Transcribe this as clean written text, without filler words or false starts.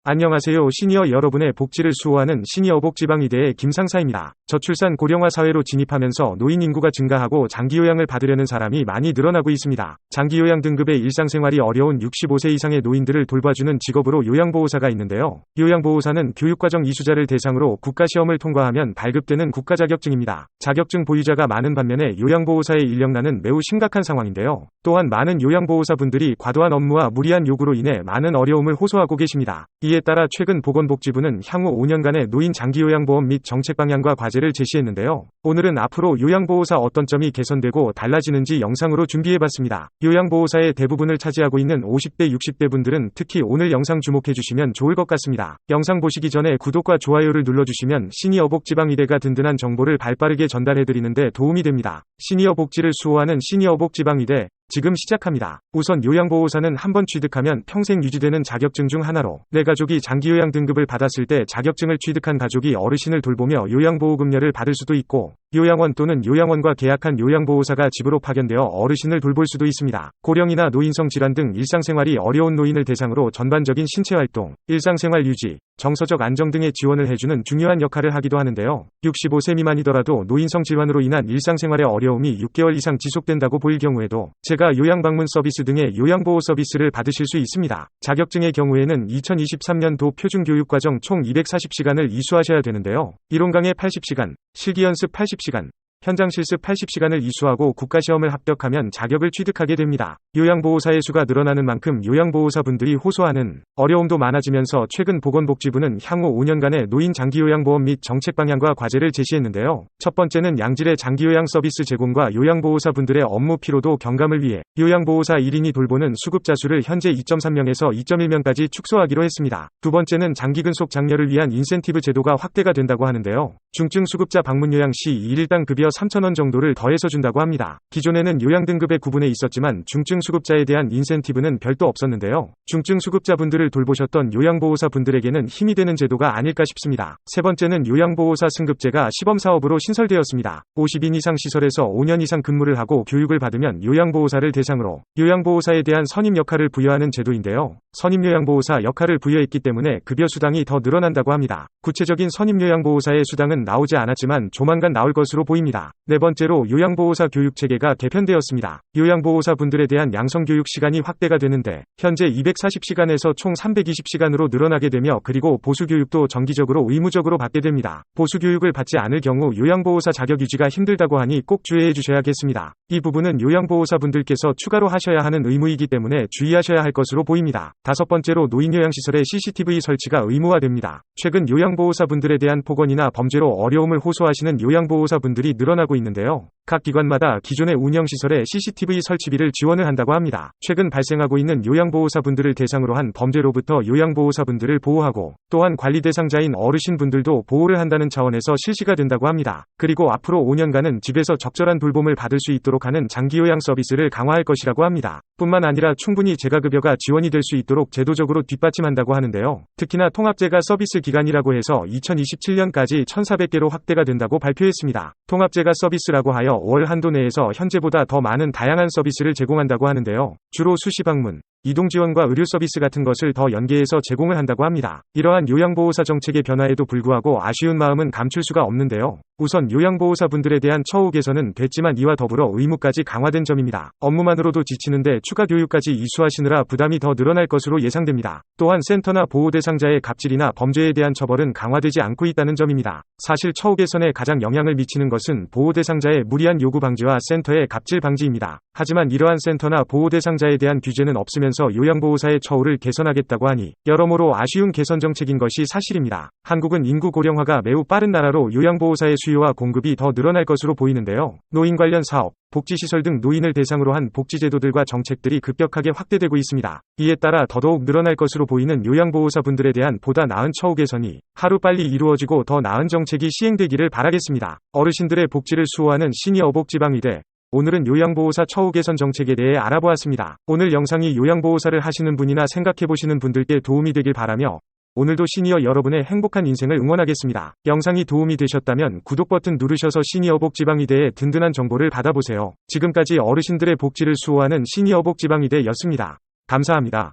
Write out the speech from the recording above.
안녕하세요. 시니어 여러분의 복지를 수호하는 시니어복지방의대의 김상사입니다. 저출산 고령화 사회로 진입하면서 노인 인구가 증가하고 장기요양을 받으려는 사람이 많이 늘어나고 있습니다. 장기요양 등급의 일상생활이 어려운 65세 이상의 노인들을 돌봐주는 직업으로 요양보호사가 있는데요. 요양보호사는 교육과정 이수자를 대상으로 국가시험을 통과하면 발급되는 국가자격증입니다. 자격증 보유자가 많은 반면에 요양보호사의 인력난은 매우 심각한 상황인데요. 또한 많은 요양보호사분들이 과도한 업무와 무리한 요구로 인해 많은 어려움을 호소하고 계십니다. 이에 따라 최근 보건복지부는 향후 5년간의 노인 장기요양보험 및 정책 방향과 과제를 제시했는데요. 오늘은 앞으로 요양보호사 어떤 점이 개선되고 달라지는지 영상으로 준비해봤습니다. 요양보호사의 대부분을 차지하고 있는 50대 60대 분들은 특히 오늘 영상 주목해주시면 좋을 것 같습니다. 영상 보시기 전에 구독과 좋아요를 눌러주시면 시니어복지방의대가 든든한 정보를 발빠르게 전달해드리는데 도움이 됩니다. 시니어복지를 수호하는 시니어복지방의대 지금 시작합니다. 우선 요양보호사는 한번 취득하면 평생 유지되는 자격증 중 하나로 내 가족이 장기요양 등급을 받았을 때 자격증을 취득한 가족이 어르신을 돌보며 요양보호급여를 받을 수도 있고 요양원 또는 요양원과 계약한 요양보호사가 집으로 파견되어 어르신을 돌볼 수도 있습니다. 고령이나 노인성 질환 등 일상생활이 어려운 노인을 대상으로 전반적인 신체활동, 일상생활 유지, 정서적 안정 등의 지원을 해주는 중요한 역할을 하기도 하는데요. 65세 미만이더라도 노인성 질환으로 인한 일상생활의 어려움이 6개월 이상 지속된다고 보일 경우에도 제가 요양방문 서비스 등의 요양보호 서비스를 받으실 수 있습니다. 자격증의 경우에는 2023년도 표준교육과정 총 240시간을 이수하셔야 되는데요. 이론 강의 80시간, 실기연습 80시간, 현장 실습 80시간을 이수하고 국가시험을 합격하면 자격을 취득하게 됩니다. 요양보호사의 수가 늘어나는 만큼 요양보호사분들이 호소하는 어려움도 많아지면서 최근 보건복지부는 향후 5년간의 노인 장기요양보험 및 정책 방향과 과제를 제시했는데요. 첫 번째는 양질의 장기요양 서비스 제공과 요양보호사분들의 업무 피로도 경감을 위해 요양보호사 1인이 돌보는 수급자 수를 현재 2.3명에서 2.1명까지 축소하기로 했습니다. 두 번째는 장기근속 장려를 위한 인센티브 제도가 확대가 된다고 하는데요. 중증 수급자 방문 요양 시 1일당 급여 3,000원 정도를 더해서 준다고 합니다. 기존에는 요양 등급에 구분해 있었지만 중증 수급자에 대한 인센티브는 별도 없었는데요. 중증 수급자분들을 돌보셨던 요양보호사분들에게는 힘이 되는 제도가 아닐까 싶습니다. 세 번째는 요양보호사 승급제가 시범사업으로 신설되었습니다. 50인 이상 시설에서 5년 이상 근무를 하고 교육을 받으면 요양보호사를 대상으로 요양보호사에 대한 선임 역할을 부여하는 제도인데요. 선임요양보호사 역할을 부여했기 때문에 급여 수당이 더 늘어난다고 합니다. 구체적인 선임요양보호사의 수당은 나오지 않았지만 조만간 나올 것으로 보입니다. 네 번째로 요양보호사 교육체계가 개편되었습니다. 요양보호사분들에 대한 양성교육 시간이 확대가 되는데 현재 240시간에서 총 320시간으로 늘어나게 되며 그리고 보수교육도 정기적으로 의무적으로 받게 됩니다. 보수교육을 받지 않을 경우 요양보호사 자격 유지가 힘들다고 하니 꼭 주의해 주셔야겠습니다. 이 부분은 요양보호사분들께서 추가로 하셔야 하는 의무이기 때문에 주의하셔야 할 것으로 보입니다. 다섯 번째로 노인요양시설에 CCTV 설치가 의무화됩니다. 최근 요양보호사분들에 대한 폭언이나 범죄로 어려움을 호소하시는 요양보호사분들이 늘어나고 있는데요. 각 기관마다 기존의 운영시설에 CCTV 설치비를 지원을 한다고 합니다. 최근 발생하고 있는 요양보호사분들을 대상으로 한 범죄로부터 요양보호사분들을 보호하고 또한 관리 대상자인 어르신분들도 보호를 한다는 차원에서 실시가 된다고 합니다. 그리고 앞으로 5년간은 집에서 적절한 돌봄을 받을 수 있도록 하는 장기요양 서비스를 강화할 것이라고 합니다. 뿐만 아니라 충분히 재가급여가 지원이 될 수 있도록 제도적으로 뒷받침한다고 하는데요. 특히나 통합재가 서비스 기간이라고 해서 2027년까지 1,400개로 확대가 된다고 발표했습니다. 통합재가 서비스라고 하여 월 한도 내에서 현재보다 더 많은 다양한 서비스를 제공한다고 하는데요. 주로 수시 방문, 이동 지원과 의료 서비스 같은 것을 더 연계해서 제공을 한다고 합니다. 이러한 요양보호사 정책의 변화에도 불구하고 아쉬운 마음은 감출 수가 없는데요. 우선 요양보호사분들에 대한 처우 개선은 됐지만 이와 더불어 의무까지 강화된 점입니다. 업무만으로도 지치는데 추가 교육까지 이수하시느라 부담이 더 늘어날 것으로 예상됩니다. 또한 센터나 보호 대상자의 갑질이나 범죄에 대한 처벌은 강화되지 않고 있다는 점입니다. 사실 처우 개선에 가장 영향을 미치는 것은 보호 대상자의 무리한 요구 방지와 센터의 갑질 방지입니다. 하지만 이러한 센터나 보호 대상자에 대한 규제는 없으면서 요양보호사의 처우를 개선하겠다고 하니 여러모로 아쉬운 개선 정책인 것이 사실입니다. 한국은 인구 고령화가 매우 빠른 나라로 요양보호사의 수요와 공급이 더 늘어날 것으로 보이는데요. 노인 관련 사업, 복지시설 등 노인을 대상으로 한 복지제도들과 정책들이 급격하게 확대되고 있습니다. 이에 따라 더더욱 늘어날 것으로 보이는 요양보호사분들에 대한 보다 나은 처우 개선이 하루빨리 이루어지고 더 나은 정책이 시행되기를 바라겠습니다. 어르신들의 복지를 수호하는 시니어복지방의대 오늘은 요양보호사 처우 개선 정책에 대해 알아보았습니다. 오늘 영상이 요양보호사를 하시는 분이나 생각해보시는 분들께 도움이 되길 바라며 오늘도 시니어 여러분의 행복한 인생을 응원하겠습니다. 영상이 도움이 되셨다면 구독 버튼 누르셔서 시니어복지방의대의 든든한 정보를 받아보세요. 지금까지 어르신들의 복지를 수호하는 시니어복지방의대였습니다. 감사합니다.